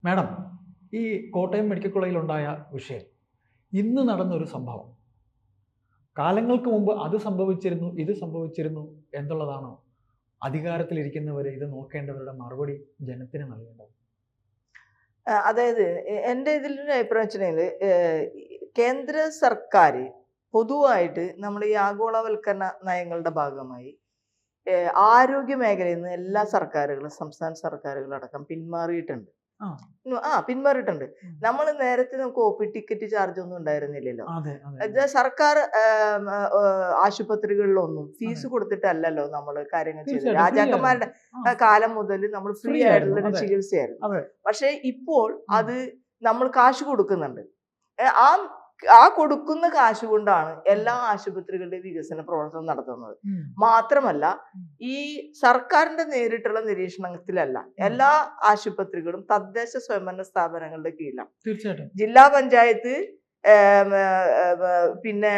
Madam, ഈ Kottayam medical കോളേജിലുണ്ടായ വിഷയം ഇന്ന് നടന്നൊരു സംഭവം. കാലങ്ങൾക്ക് മുമ്പ് അത് സംഭവിച്ചിരുന്നു, ഇത് സംഭവിച്ചിരുന്നു എന്നുള്ളതാണോ അധികാരത്തിലിരിക്കുന്നവർ ഇത് നോക്കേണ്ടവരുടെ മറുപടി ജനത്തിന് നൽകേണ്ടത്? അതായത് എൻ്റെ ഇതിലൊരു അഭിപ്രായം വെച്ചിട്ടുണ്ടെങ്കിൽ കേന്ദ്ര സർക്കാർ പൊതുവായിട്ട് നമ്മുടെ ഈ ആഗോളവൽക്കരണ നയങ്ങളുടെ ഭാഗമായി ആരോഗ്യ മേഖലയിൽ നിന്ന് എല്ലാ സർക്കാരുകളും സംസ്ഥാന സർക്കാരുകളടക്കം പിന്മാറിയിട്ടുണ്ട്. പിന്മാറിയിട്ടുണ്ട്. നമ്മൾ നേരത്തെ നമുക്ക് ഒ പി ടിക്കറ്റ് ചാർജ് ഒന്നും ഉണ്ടായിരുന്നില്ലല്ലോ. സർക്കാർ ആശുപത്രികളിലൊന്നും ഫീസ് കൊടുത്തിട്ടല്ലല്ലോ നമ്മൾ കാര്യങ്ങൾ ചെയ്തത്. രാജാക്കന്മാരുടെ കാലം മുതൽ നമ്മൾ ഫ്രീ ആയിട്ടുള്ള ചികിത്സയായിരുന്നു. പക്ഷെ ഇപ്പോൾ അത് നമ്മൾ കാശ് കൊടുക്കുന്നുണ്ട്. ആ കൊടുക്കുന്ന കാശ് കൊണ്ടാണ് എല്ലാ ആശുപത്രികളുടെയും വികസന പ്രവർത്തനം നടത്തുന്നത്. മാത്രമല്ല, ഈ സർക്കാരിന്റെ നേരിട്ടുള്ള നിരീക്ഷണത്തിലല്ല, എല്ലാ ആശുപത്രികളും തദ്ദേശ സ്വയംഭരണ സ്ഥാപനങ്ങളുടെ കീഴിലാണ്. തീർച്ചയായിട്ടും ജില്ലാ പഞ്ചായത്ത്, പിന്നെ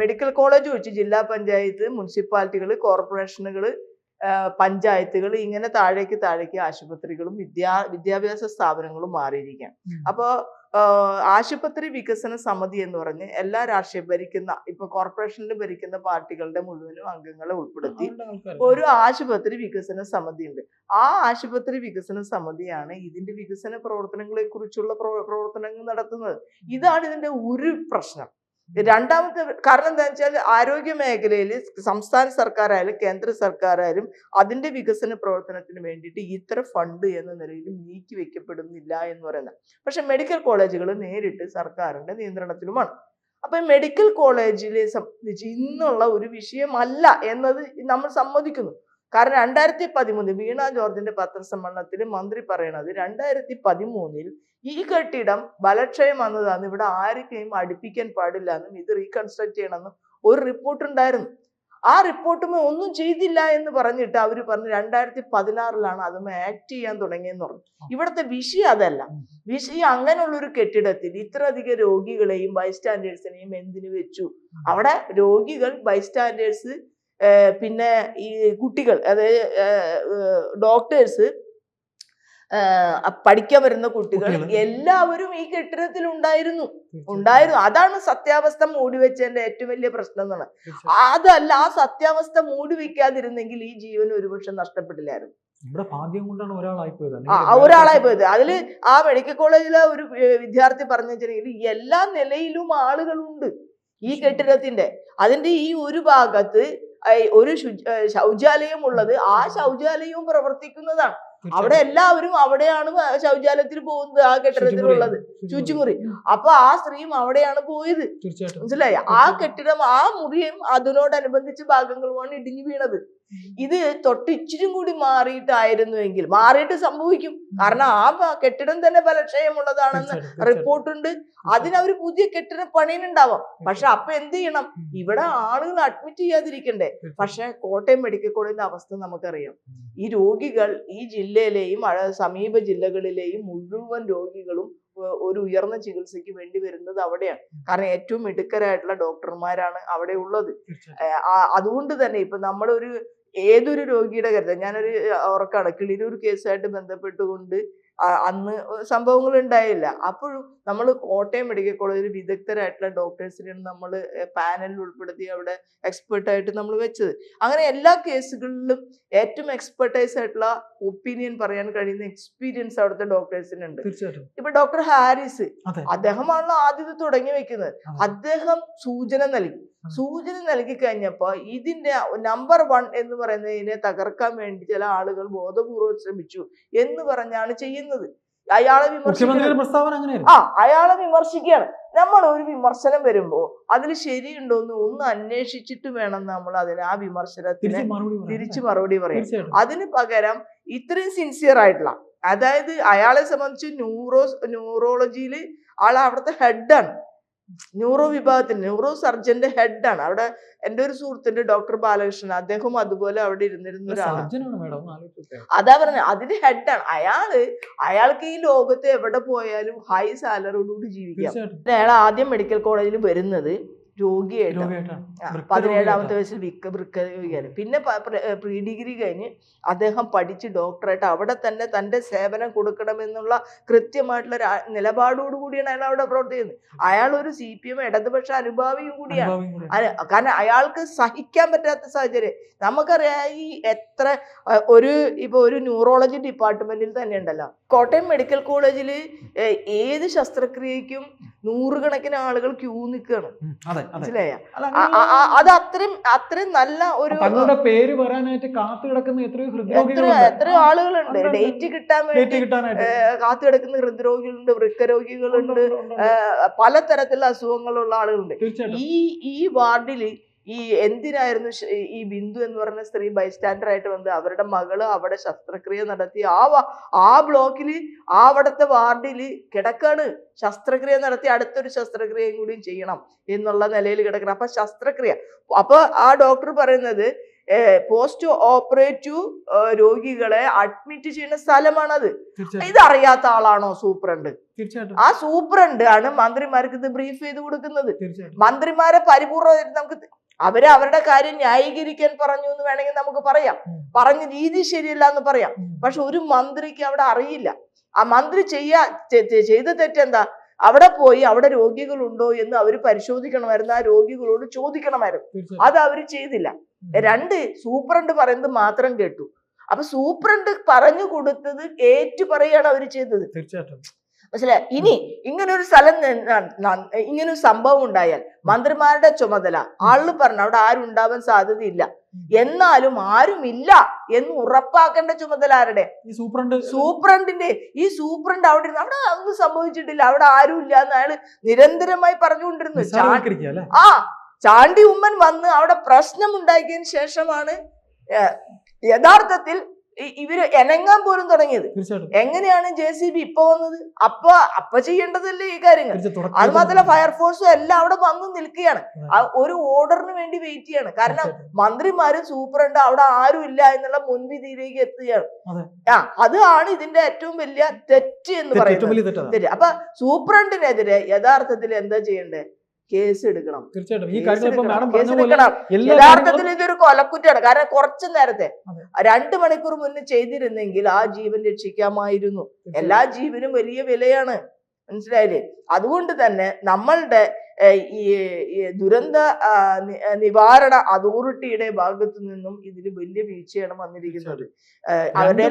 മെഡിക്കൽ കോളേജ് വെച്ച് ജില്ലാ പഞ്ചായത്ത്, മുനിസിപ്പാലിറ്റികൾ, കോർപ്പറേഷനുകൾ, പഞ്ചായത്തുകൾ, ഇങ്ങനെ താഴേക്ക് ആശുപത്രികളും വിദ്യാഭ്യാസ സ്ഥാപനങ്ങളും മാറിയിരിക്കുകയാണ്. അപ്പോ ആശുപത്രി വികസന സമിതി എന്ന് പറഞ്ഞ് എല്ലാ ഭരിക്കുന്ന ഇപ്പൊ കോർപ്പറേഷനിൽ ഭരിക്കുന്ന പാർട്ടികളുടെ മുഴുവനും അംഗങ്ങളെ ഉൾപ്പെടുത്തി ഒരു ആശുപത്രി വികസന സമിതി ഉണ്ട്. ആ ആശുപത്രി വികസന സമിതിയാണ് ഇതിന്റെ വികസന പ്രവർത്തനങ്ങളെ കുറിച്ചുള്ള പ്രവർത്തനങ്ങൾ നടത്തുന്നത്. ഇതാണ് ഇതിന്റെ ഒരു പ്രശ്നം. രണ്ടാമത്തെ കാരണം എന്താ വെച്ചാൽ, ആരോഗ്യ മേഖലയിൽ സംസ്ഥാന സർക്കാരായാലും കേന്ദ്ര സർക്കാരായാലും അതിന്റെ വികസന പ്രവർത്തനത്തിന് വേണ്ടിയിട്ട് ഇത്ര ഫണ്ട് എന്ന നിലയിൽ നീക്കി വെക്കപ്പെടുന്നില്ല എന്ന് പറയുന്നത്. പക്ഷെ മെഡിക്കൽ കോളേജുകൾ നേരിട്ട് സർക്കാരിന്റെ നിയന്ത്രണത്തിലുമാണ്. അപ്പൊ മെഡിക്കൽ കോളേജിലെ സംബന്ധിച്ച് ഇന്നുള്ള ഒരു വിഷയമല്ല എന്നത് നമ്മൾ സമ്മതിക്കുന്നു. കാരണം 2013 വീണ ജോർജിന്റെ പത്രസമ്മേളനത്തിൽ മന്ത്രി പറയണത് 2013 ഈ കെട്ടിടം ബലക്ഷയം വന്നതാണ്, ഇവിടെ ആർക്കെയും അടുപ്പിക്കാൻ പാടില്ല എന്നും ഇത് റീകൺസ്ട്രക്ട് ചെയ്യണമെന്നും ഒരു റിപ്പോർട്ട് ഉണ്ടായിരുന്നു. ആ റിപ്പോർട്ടുമേ ഒന്നും ചെയ്തില്ല എന്ന് പറഞ്ഞിട്ട് അവർ പറഞ്ഞു 2016 അതുമേ ആക്ട് ചെയ്യാൻ തുടങ്ങിയെന്ന് പറഞ്ഞു. ഇവിടുത്തെ വിഷയം അതല്ല. വിഷയം അങ്ങനെയുള്ളൊരു കെട്ടിടത്തിൽ ഇത്രയധികം രോഗികളെയും ബൈസ്റ്റാൻഡേഴ്സിനെയും എന്തിനു വെച്ചു? അവിടെ രോഗികൾ, ബൈസ്റ്റാൻഡേഴ്സ്, പിന്നെ ഈ കുട്ടികൾ, അതായത് ഡോക്ടേഴ്സ്, പഠിക്കാൻ വരുന്ന കുട്ടികൾ എല്ലാവരും ഈ കെട്ടിടത്തിൽ ഉണ്ടായിരുന്നു. അതാണ് സത്യാവസ്ഥ മൂടിവെച്ചതിന്റെ ഏറ്റവും വലിയ പ്രശ്നം എന്നാണ്. അതല്ല, ആ സത്യാവസ്ഥ മൂടി വെക്കാതിരുന്നെങ്കിൽ ഈ ജീവൻ ഒരുപക്ഷെ നഷ്ടപ്പെട്ടില്ലായിരുന്നു. ഒരാളായി പോയത്. അതില് ആ മെഡിക്കൽ കോളേജിലെ ഒരു വിദ്യാർത്ഥി പറഞ്ഞു വെച്ചിട്ടുണ്ടെങ്കിൽ എല്ലാ നിലയിലും ആളുകളുണ്ട് ഈ കെട്ടിടത്തിന്റെ. അതിന്റെ ഈ ഒരു ഭാഗത്ത് ഒരു ശൗചാലയം ഉള്ളത്, ആ ശൗചാലയവും പ്രവർത്തിക്കുന്നതാണ്. അവിടെ എല്ലാവരും അവിടെയാണ് ശൗചാലയത്തിൽ പോകുന്നത്. ആ കെട്ടിടത്തിലുള്ളത് ശുചിമുറി. അപ്പൊ ആ സ്ത്രീയും അവിടെയാണ് പോയത്. മനസ്സിലായി? ആ കെട്ടിടം, ആ മുറിയും അതിനോടനുബന്ധിച്ച് ഭാഗങ്ങളുമാണ് ഇടിഞ്ഞു വീണത്. ഇത് തൊട്ടിച്ചിരും കൂടി മാറിയിട്ടായിരുന്നുവെങ്കിൽ, മാറിയിട്ട് സംഭവിക്കും. കാരണം ആ കെട്ടിടം തന്നെ ബലക്ഷയമുള്ളതാണെന്ന് റിപ്പോർട്ടുണ്ട്. അതിനവര് പുതിയ കെട്ടിടം പണിയുന്നുണ്ടാവാം. പക്ഷെ അപ്പൊ എന്ത് ചെയ്യണം? ഇവിടെ ആളുകൾ അഡ്മിറ്റ് ചെയ്യാതിരിക്കണ്ടേ? പക്ഷെ കോട്ടയം മെഡിക്കൽ കോളേജിന്റെ അവസ്ഥ നമുക്കറിയാം. ഈ രോഗികൾ ഈ ജില്ലയിലെയും സമീപ ജില്ലകളിലെയും മുഴുവൻ രോഗികളും ഒരു ഉയർന്ന ചികിത്സയ്ക്ക് വേണ്ടി വരുന്നത് അവിടെയാണ്. കാരണം ഏറ്റവും മിടുക്കരായിട്ടുള്ള ഡോക്ടർമാരാണ് അവിടെ ഉള്ളത്. അതുകൊണ്ട് തന്നെ ഇപ്പൊ നമ്മളൊരു ഏതൊരു രോഗിയുടെ കരുതൽ, ഞാനൊരു ഉറക്കാണ്, കിളിരൂർ കേസുമായിട്ട് ബന്ധപ്പെട്ടുകൊണ്ട് അന്ന് സംഭവങ്ങൾ ഉണ്ടായില്ല. അപ്പോഴും നമ്മൾ കോട്ടയം മെഡിക്കൽ കോളേജിൽ വിദഗ്ധരായിട്ടുള്ള ഡോക്ടേഴ്സിനെയാണ് നമ്മൾ പാനലിൽ ഉൾപ്പെടുത്തി അവിടെ എക്സ്പെർട്ടായിട്ട് നമ്മൾ വെച്ചത്. അങ്ങനെ എല്ലാ കേസുകളിലും ഏറ്റവും എക്സ്പെർട്ടൈസ് ആയിട്ടുള്ള ഒപ്പീനിയൻ പറയാൻ കഴിയുന്ന എക്സ്പീരിയൻസ് അവിടുത്തെ ഡോക്ടേഴ്സിനുണ്ട്. ഇപ്പൊ ഡോക്ടർ ഹാരിസ്, അദ്ദേഹമാണല്ലോ ആദ്യത്തെ തുടങ്ങി വെക്കുന്നത്. അദ്ദേഹം സൂചന നൽകി കഴിഞ്ഞപ്പോ ഇതിന്റെ നമ്പർ 1 എന്ന് പറയുന്നതിനെ തകർക്കാൻ വേണ്ടി ചില ആളുകൾ ബോധപൂർവ്വം ശ്രമിച്ചു എന്ന് പറഞ്ഞാണ് ചെയ്യുന്നത്. അയാളെ വിമർശിക്കുകയാണ്. നമ്മൾ ഒരു വിമർശനം വരുമ്പോ അതിൽ ശരിയുണ്ടോന്ന് ഒന്ന് അന്വേഷിച്ചിട്ട് വേണം നമ്മൾ അതിന് ആ വിമർശനത്തിന് തിരിച്ചു മറുപടി പറയാം. അതിന് പകരം ഇത്രയും സിൻസിയർ ആയിട്ടുള്ള, അതായത് അയാളെ സംബന്ധിച്ച് ന്യൂറോളജിയിൽ ആൾ അവിടുത്തെ ഹെഡാണ്, ന്യൂറോ വിഭാഗത്തിന് ന്യൂറോ സർജന്റെ ഹെഡാണ്. അവിടെ എൻ്റെ ഒരു സുഹൃത്തുണ്ട്, ഡോക്ടർ ബാലകൃഷ്ണൻ, അദ്ദേഹം അതുപോലെ അവിടെ ഇരുന്നിരുന്ന ഒരാളാണ്. അതാ പറഞ്ഞ, അതിന് ഹെഡാണ് അയാൾക്ക് ഈ ലോകത്ത് എവിടെ പോയാലും ഹൈ സാലറിയോടുകൂടി ജീവിക്കാം. അയാൾ ആദ്യം മെഡിക്കൽ കോളേജിൽ വരുന്നത് രോഗിയായിട്ടാണ്. രോഗിയായിട്ടാണ്. 17ാമത്തെ വയസ്സിൽ വൃക്ക രോഗിയാണ്. പിന്നെ പ്രീ ഡിഗ്രി കഴിഞ്ഞ് അദ്ദേഹം പഠിച്ച് ഡോക്ടറായിട്ട് അവിടെ തന്നെ തൻ്റെ സേവനം കൊടുക്കണമെന്നുള്ള കൃത്യമായിട്ടുള്ള നിലപാടോടു കൂടിയാണ് അയാൾ അവിടെ പ്രവർത്തിക്കുന്നത്. അയാൾ ഒരു CPM ഇടതുപക്ഷ അനുഭാവിയും കൂടിയാണ്. കാരണം അയാൾക്ക് സഹിക്കാൻ പറ്റാത്ത സാഹചര്യം നമുക്കറിയാം. ഈ എത്ര ഇപ്പൊ ഒരു ന്യൂറോളജി ഡിപ്പാർട്ട്മെന്റിൽ തന്നെ ഉണ്ടല്ലോ, കോട്ടയം മെഡിക്കൽ കോളേജിൽ ഏത് ശസ്ത്രക്രിയക്കും നൂറുകണക്കിന് ആളുകൾ ക്യൂ നിൽക്കുകയാണ്. മനസ്സിലായ? അത് അത്രയും നല്ല ഒരു പേര് വരാനായിട്ട് കാത്തു കിടക്കുന്ന എത്രയോ ആളുകളുണ്ട്. ഡേറ്റ് കിട്ടാൻ വേണ്ടി കാത്തു കിടക്കുന്ന ഹൃദ്രോഗികളുണ്ട്, വൃക്കരോഗികളുണ്ട്, പലതരത്തിലുള്ള അസുഖങ്ങളുള്ള ആളുകളുണ്ട്. ഈ വാർഡില് എന്തിനായിരുന്നു ഈ ബിന്ദു എന്ന് പറഞ്ഞ സ്ത്രീ ബൈസ്റ്റാൻഡർ ആയിട്ട് വന്നത്? അവരുടെ മകള് അവിടെ ശസ്ത്രക്രിയ നടത്തി ആ ബ്ലോക്കില് അവിടുത്തെ വാർഡില് കിടക്കാണ്. ശസ്ത്രക്രിയ നടത്തി അടുത്തൊരു ശസ്ത്രക്രിയയും കൂടിയും ചെയ്യണം എന്നുള്ള നിലയിൽ കിടക്കണം. അപ്പൊ ശസ്ത്രക്രിയ, അപ്പൊ ആ ഡോക്ടർ പറയുന്നത് പോസ്റ്റ് ഓപ്പറേറ്റീവ് രോഗികളെ അഡ്മിറ്റ് ചെയ്യുന്ന സ്ഥലമാണത്. ഇതറിയാത്ത ആളാണോ സൂപ്രണ്ട്? ആ സൂപ്രണ്ട് ആണ് മന്ത്രിമാർക്ക് ഇത് ബ്രീഫ് ചെയ്ത് കൊടുക്കുന്നത്. മന്ത്രിമാരെ പരിപൂർണ്ണമായിട്ട് നമുക്ക് അവരുടെ കാര്യം ന്യായീകരിക്കാൻ പറഞ്ഞു എന്ന് വേണമെങ്കിൽ നമുക്ക് പറയാം, പറഞ്ഞ രീതി ശരിയല്ല എന്ന് പറയാം. പക്ഷെ ഒരു മന്ത്രിക്ക് അവിടെ അറിയില്ല. ആ മന്ത്രി ചെയ്ത തെറ്റെന്താ? അവിടെ പോയി അവിടെ രോഗികളുണ്ടോ എന്ന് അവർ പരിശോധിക്കണമായിരുന്നു, ആ രോഗികളോട് ചോദിക്കണമായിരുന്നു. അത് അവർ ചെയ്തില്ല. 2, സൂപ്രണ്ട് പറയുന്നത് മാത്രം കേട്ടു. അപ്പൊ സൂപ്രണ്ട് പറഞ്ഞു കൊടുത്തത് ഏറ്റു പറയാണ് അവര് ചെയ്തത്. മനസ്സിലായി? ഇനി ഇങ്ങനൊരു സ്ഥലം, ഇങ്ങനൊരു സംഭവം ഉണ്ടായാൽ മന്ത്രിമാരുടെ ചുമതല ആള് പറഞ്ഞു അവിടെ ആരും ഉണ്ടാവാൻ സാധ്യതയില്ല, എന്നാലും ആരുമില്ല എന്ന് ഉറപ്പാക്കേണ്ട ചുമതല ആരുടെ? സൂപ്രണ്ടിന്റെ. ഈ സൂപ്രണ്ട് അവിടെ ഒന്നും സംഭവിച്ചിട്ടില്ല, അവിടെ ആരും ഇല്ല എന്ന് അയാള് നിരന്തരമായി പറഞ്ഞുകൊണ്ടിരുന്നു. ചാണ്ടി ഉമ്മൻ വന്ന് അവിടെ പ്രശ്നം ഉണ്ടാക്കിയതിന് ശേഷമാണ് യഥാർത്ഥത്തിൽ ഇവര് എനങ്ങാൻ പോലും തുടങ്ങിയത്. എങ്ങനെയാണ് JCB ഇപ്പൊ വന്നത്? അപ്പൊ ചെയ്യേണ്ടതല്ലേ ഈ കാര്യങ്ങൾ? അത് മാത്രമല്ല ഫയർഫോഴ്സും എല്ലാം അവിടെ വന്ന് നിൽക്കുകയാണ്, ഒരു ഓർഡറിന് വേണ്ടി വെയിറ്റ് ചെയ്യാണ്. കാരണം മന്ത്രിമാരും സൂപ്രണ്ട് അവിടെ ആരും ഇല്ല എന്നുള്ള മുൻവിധിയിലേക്ക് എത്തുകയാണ്. അതാണ് ഇതിന്റെ ഏറ്റവും വലിയ തെറ്റ് എന്ന് പറയുന്നത്. അപ്പൊ സൂപ്രണ്ടിനെതിരെ യഥാർത്ഥത്തിൽ എന്താ ചെയ്യണ്ടേ? കേസ് എടുക്കണം. യഥാർത്ഥത്തിൽ ഇതൊരു കൊലക്കുറ്റാണ്. കാരണം കുറച്ചു നേരത്തെ 2 മണിക്കൂർ മുന്നേ ചെയ്തിരുന്നെങ്കിൽ ആ ജീവൻ രക്ഷിക്കാമായിരുന്നു. എല്ലാ ജീവനും വലിയ വിലയാണ്, മനസ്സിലായില്ലേ? അതുകൊണ്ട് തന്നെ നമ്മളുടെ ഈ ദുരന്ത നിവാരണ അതോറിറ്റിയുടെ ഭാഗത്തു നിന്നും ഇതിൽ വലിയ വീഴ്ചയാണ് വന്നിരിക്കുന്നത്. അവരുടെ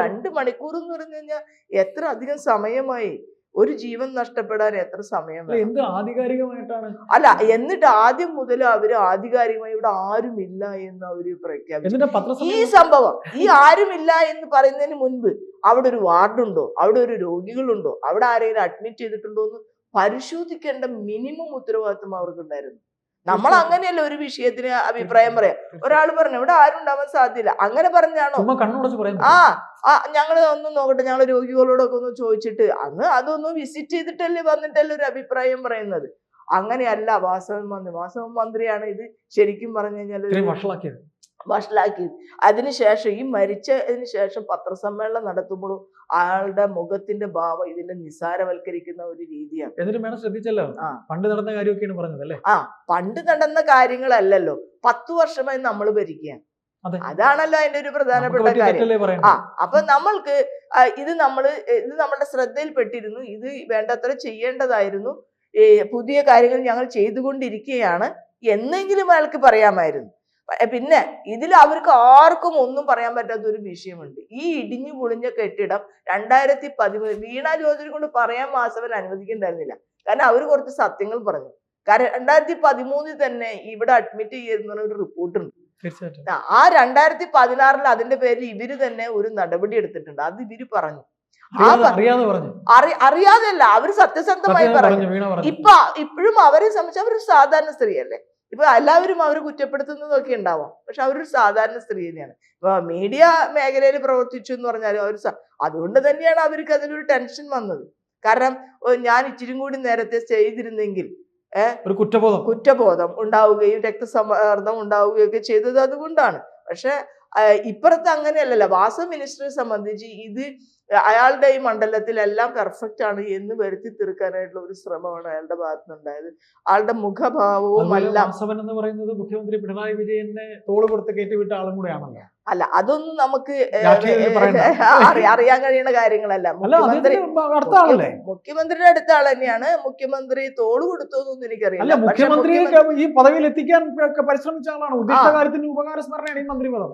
2 മണിക്കൂർ എന്ന് പറഞ്ഞു കഴിഞ്ഞാൽ എത്ര അധികം സമയമായി? ഒരു ജീവൻ നഷ്ടപ്പെടാൻ എത്ര സമയം? എന്ത് ആധികാരികമായിട്ടാണ്? അല്ല, എന്നിട്ട് ആദ്യം മുതൽ അവര് ആധികാരികമായി ഇവിടെ ആരുമില്ല എന്ന് അവര് പ്രഖ്യാപിച്ചു. ഈ സംഭവം ഈ ആരുമില്ല എന്ന് പറയുന്നതിന് മുൻപ് അവിടെ ഒരു വാർഡുണ്ടോ, അവിടെ ഒരു രോഗികളുണ്ടോ, അവിടെ ആരെങ്കിലും അഡ്മിറ്റ് ചെയ്തിട്ടുണ്ടോ എന്ന് പരിശോധിക്കേണ്ട മിനിമം ഉത്തരവാദിത്വം അവർക്കുണ്ടായിരുന്നു. നമ്മൾ അങ്ങനെയല്ല ഒരു വിഷയത്തിന് അഭിപ്രായം പറയാം. ഒരാൾ പറഞ്ഞു ഇവിടെ ആരും ഉണ്ടാവാൻ സാധ്യത, അങ്ങനെ പറഞ്ഞാണോ? ഞങ്ങൾ ഒന്ന് നോക്കട്ടെ, ഞങ്ങൾ രോഗികളോടൊക്കെ ഒന്ന് ചോദിച്ചിട്ട് അതൊന്ന് വിസിറ്റ് ചെയ്തിട്ടല്ലേ വന്നിട്ടല്ലേ ഒരു അഭിപ്രായം പറയുന്നത്. അങ്ങനെയല്ല. വാസവൻ മന്ത്രിയാണ് ഇത് ശരിക്കും പറഞ്ഞു കഴിഞ്ഞാൽ വഷളാക്കിയത്. അതിനുശേഷം ഈ മരിച്ചതിന് ശേഷം പത്രസമ്മേളനം നടത്തുമ്പോഴും അയാളുടെ മുഖത്തിന്റെ ഭാവം ഇതിന്റെ നിസ്സാരവൽക്കരിക്കുന്ന ഒരു രീതിയാണ്. ശ്രദ്ധിച്ചല്ലോ, പണ്ട് നടന്ന കാര്യമൊക്കെയാണ് പറഞ്ഞതല്ലേ? പണ്ട് നടന്ന കാര്യങ്ങളല്ലല്ലോ, 10 വർഷമായി നമ്മൾ ഭരിക്കുകയാണ്. അതാണല്ലോ അതിന്റെ ഒരു പ്രധാനപ്പെട്ട കാര്യം. അപ്പൊ നമ്മൾക്ക് ഇത് നമ്മളുടെ ശ്രദ്ധയിൽപ്പെട്ടിരുന്നു, ഇത് വേണ്ടത്ര ചെയ്യേണ്ടതായിരുന്നു, പുതിയ കാര്യങ്ങൾ ഞങ്ങൾ ചെയ്തുകൊണ്ടിരിക്കുകയാണ് എന്നെങ്കിലും അയാൾക്ക് പറയാമായിരുന്നു. പിന്നെ ഇതിൽ അവർക്ക് ആർക്കും ഒന്നും പറയാൻ പറ്റാത്ത ഒരു വിഷയമുണ്ട്. ഈ ഇടിഞ്ഞു പൊളിഞ്ഞ കെട്ടിടം 2013 വീണ ജോർജിനെ കൊണ്ട് പറയാൻ വാസവൻ അനുവദിക്കുന്നുണ്ടായിരുന്നില്ല. കാരണം അവർ കുറച്ച് സത്യങ്ങൾ പറഞ്ഞു. കാരണം 2013 തന്നെ ഇവിടെ അഡ്മിറ്റ് ചെയ്യുന്ന ഒരു റിപ്പോർട്ടുണ്ട്. ആ 2016 അതിന്റെ പേരിൽ ഇവര് തന്നെ ഒരു നടപടി എടുത്തിട്ടുണ്ട്. അത് ഇവര് പറഞ്ഞു, അറിയാതെയല്ല, അവര് സത്യസന്ധമായി പറഞ്ഞു. ഇപ്പോഴും അവരെ സംബന്ധിച്ച് അവരൊരു സാധാരണ സ്ത്രീയല്ലേ. ഇപ്പൊ എല്ലാവരും അവർ കുറ്റപ്പെടുത്തുന്നതൊക്കെ ഉണ്ടാവാം, പക്ഷെ അവരൊരു സാധാരണ സ്ത്രീ തന്നെയാണ്. ഇപ്പൊ മീഡിയ മേഖലയിൽ പ്രവർത്തിച്ചു എന്ന് പറഞ്ഞാലും അവർ അതുകൊണ്ട് തന്നെയാണ് അവർക്ക് അതിലൊരു ടെൻഷൻ വന്നത്. കാരണം ഞാൻ ഇച്ചിരി കൂടി നേരത്തെ ചെയ്തിരുന്നെങ്കിൽ ഒരു കുറ്റബോധം ഉണ്ടാവുകയും രക്തസമ്മർദ്ദം ഉണ്ടാവുകയും ഒക്കെ ചെയ്തത് അതുകൊണ്ടാണ്. പക്ഷെ ഇപ്പുറത്ത് അങ്ങനെയല്ലല്ലോ. വാസവ മിനിസ്റ്ററെ സംബന്ധിച്ച് ഇത് അയാളുടെ ഈ മണ്ഡലത്തിലെല്ലാം പെർഫെക്റ്റ് ആണ് എന്ന് വരുത്തി തീർക്കാനായിട്ടുള്ള ഒരു ശ്രമമാണ് അയാളുടെ ഭാഗത്തുനിന്നുണ്ടായത്. ആളുടെ മുഖഭാവവും അതുപോലെ എല്ലാം. വാസവൻ എന്ന് പറയുന്നത് മുഖ്യമന്ത്രി പിണറായി വിജയനെ തോള് കൊടുത്ത് കയറ്റിവിട്ട ആളും കൂടെയാണല്ലോ. അല്ല, അതൊന്നും നമുക്ക് രാഷ്ട്രീയത്തിൽ പറയണ്ട. അറിയാൻ കഴിയുന്ന കാര്യങ്ങളല്ല. അല്ല, അടുത്ത ആളല്ലേ? മുഖ്യമന്ത്രിയുടെ അടുത്ത ആൾ തന്നെയാണ്. മുഖ്യമന്ത്രി തോള് കൊടുത്തു എന്നൊന്നും അല്ല, എനിക്കറിയില്ല. പക്ഷെ മുഖ്യമന്ത്രിയെ ഈ പദവിയിൽ എത്തിക്കാൻ പരിശ്രമിച്ച ആളാണ്. ഉദ്ദിഷ്ട കാര്യത്തിന് ഉപകാര സ്മരണയാണ് ഈ മന്ത്രി പദം.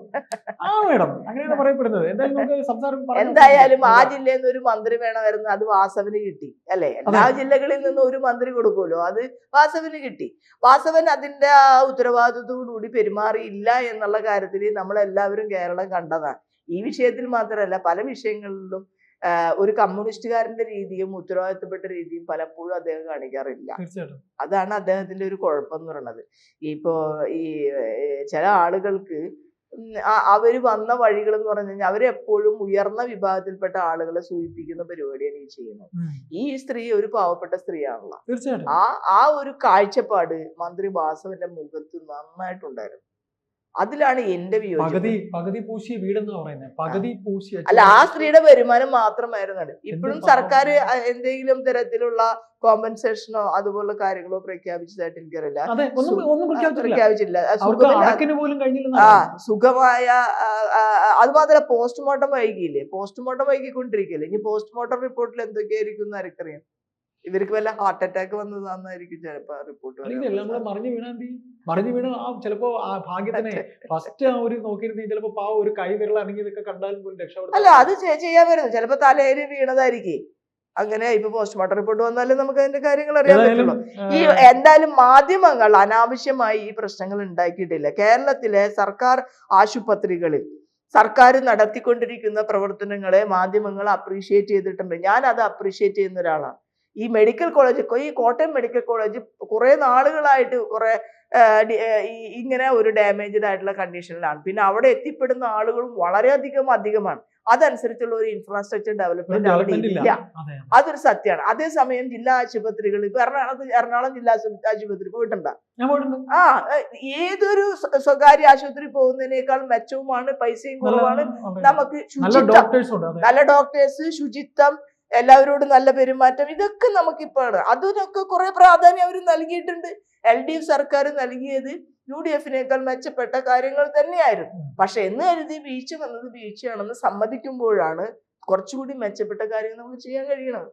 ആ മേഡം, അങ്ങനെയാണ് പറയപ്പെടുന്നത്. എന്തായാലും നമുക്ക് സംസാരം എന്തായാലും ആ ജില്ലയിൽ നിന്ന് ഒരു മന്ത്രി വേണമായിരുന്നു. അത് വാസവന് കിട്ടി അല്ലെ? എല്ലാ ജില്ലകളിൽ നിന്നും ഒരു മന്ത്രി കൊടുക്കുമല്ലോ, അത് വാസവന് കിട്ടി. വാസവൻ അതിന്റെ ആ ഉത്തരവാദിത്വത്തോടുകൂടി പെരുമാറിയില്ല എന്നുള്ള കാര്യത്തിൽ നമ്മളെല്ലാവരും കേരളം കണ്ടതാണ്. ഈ വിഷയത്തിൽ മാത്രമല്ല, പല വിഷയങ്ങളിലും ഒരു കമ്മ്യൂണിസ്റ്റുകാരന്റെ രീതിയും ഉത്തരവാദിത്തപ്പെട്ട രീതിയും പലപ്പോഴും അദ്ദേഹം കാണിക്കാറില്ല. അതാണ് അദ്ദേഹത്തിന്റെ ഒരു കുഴപ്പം എന്ന് പറയുന്നത്. ഇപ്പോ ഈ ചില ആളുകൾക്ക് അവര് വന്ന വഴികൾ എന്ന് പറഞ്ഞു കഴിഞ്ഞാൽ അവരെപ്പോഴും ഉയർന്ന വിഭാഗത്തിൽപ്പെട്ട ആളുകളെ സൂചിപ്പിക്കുന്ന പരിപാടിയാണ് ഈ ചെയ്യുന്നത്. ഈ സ്ത്രീ ഒരു പാവപ്പെട്ട സ്ത്രീയാണല്ലോ. തീർച്ചയായിട്ടും ആ ഒരു കാഴ്ചപ്പാട് മന്ത്രി വാസവന്റെ മുഖത്ത് നന്നായിട്ടുണ്ടായിരുന്നു. അതിലാണ് എന്റെ പകുതി പൂശിയ വീടെന്ന് പറയുന്നത്. പകുതി പൂശിയ അല്ല, ആ സ്ത്രീയുടെ വരുമാനം മാത്രമായിരുന്നു. ഇപ്പോഴും സർക്കാർ എന്തെങ്കിലും തരത്തിലുള്ള കോമ്പൻസേഷനോ അതുപോലുള്ള കാര്യങ്ങളോ പ്രഖ്യാപിച്ചതായിട്ട് എനിക്കറിയില്ല. പ്രഖ്യാപിച്ചില്ല. സുഖമായ അത് മാത്രമല്ല, പോസ്റ്റ്മോർട്ടം വൈകിയില്ലേ? പോസ്റ്റ്മോർട്ടം വൈകിക്കൊണ്ടിരിക്കില്ലേ? ഇനി പോസ്റ്റ്മോർട്ടം റിപ്പോർട്ടിൽ എന്തൊക്കെയായിരിക്കും എന്ന് ആർക്കറിയാം. ഇവർക്ക് വല്ല ഹാർട്ട് അറ്റാക്ക് വന്നതാന്നായിരിക്കും ചിലപ്പോ റിപ്പോർട്ട്. മറിഞ്ഞു വീണ് ചിലപ്പോ ആ ഭാഗ്യത്തിനെ ഫസ്റ്റ് ഒരു നോക്കിയിരുന്നെങ്കിൽ ചിലപ്പോ പാവ ഒരു കൈ വിരൽ അടങ്ങിയതൊക്കെ കണ്ടാലും പോലും രക്ഷപ്പെടും. അല്ല, അത് ചെയ്യാൻ വരുന്നത് ചിലപ്പോ തലയിൽ വീണതായിരിക്കും. അങ്ങനെ ഇപ്പൊ പോസ്റ്റ്മോർട്ടം റിപ്പോർട്ട് വന്നാലും നമുക്ക് അതിന്റെ കാര്യങ്ങൾ അറിയാൻ പറ്റുള്ളൂ. ഈ എന്തായാലും മാധ്യമങ്ങൾ അനാവശ്യമായി ഈ പ്രശ്നങ്ങൾ ഉണ്ടാക്കിയിട്ടില്ല. കേരളത്തിലെ സർക്കാർ ആശുപത്രികളിൽ സർക്കാർ നടത്തിക്കൊണ്ടിരിക്കുന്ന പ്രവർത്തനങ്ങളെ മാധ്യമങ്ങൾ അപ്രീഷിയേറ്റ് ചെയ്തിട്ടുണ്ട്. ഞാൻ അത് അപ്രീഷിയേറ്റ് ചെയ്യുന്ന ഒരാളാണ്. ഈ മെഡിക്കൽ കോളേജ്, ഈ കോട്ടയം മെഡിക്കൽ കോളേജ് കുറെ നാളുകളായിട്ട് ഇങ്ങനെ ഒരു ഡാമേജ്ഡ് ആയിട്ടുള്ള കണ്ടീഷനിലാണ്. പിന്നെ അവിടെ എത്തിപ്പെടുന്ന ആളുകളും അധികമാണ്. അതനുസരിച്ചുള്ള ഒരു ഇൻഫ്രാസ്ട്രക്ചർ ഡെവലപ്മെന്റ് അവിടെ ഇല്ല. അതൊരു സത്യമാണ്. അതേസമയം ജില്ലാ ആശുപത്രികൾ, ഇപ്പൊ എറണാകുളം ജില്ലാ ആശുപത്രി പോയിട്ടുണ്ടോ? ഏതൊരു സ്വകാര്യ ആശുപത്രി പോകുന്നതിനേക്കാൾ മെച്ചവുമാണ്, പൈസയും കുറവാണ്. നമുക്ക് നല്ല ഡോക്ടേഴ്സ്, ശുചിത്വം, എല്ലാവരോടും നല്ല പെരുമാറ്റം, ഇതൊക്കെ നമുക്കിപ്പോഴാണ്. അതിനൊക്കെ കുറെ പ്രാധാന്യം അവർ നൽകിയിട്ടുണ്ട്. LDF സർക്കാർ നൽകിയത് UDF-നേക്കാൾ മെച്ചപ്പെട്ട കാര്യങ്ങൾ തന്നെയായിരുന്നു. പക്ഷെ എന്ന് കരുതി വീഴ്ച വന്നത് വീഴ്ചയാണെന്ന് സമ്മതിക്കുമ്പോഴാണ് കുറച്ചുകൂടി മെച്ചപ്പെട്ട കാര്യങ്ങൾ നമുക്ക് ചെയ്യാൻ കഴിയണത്.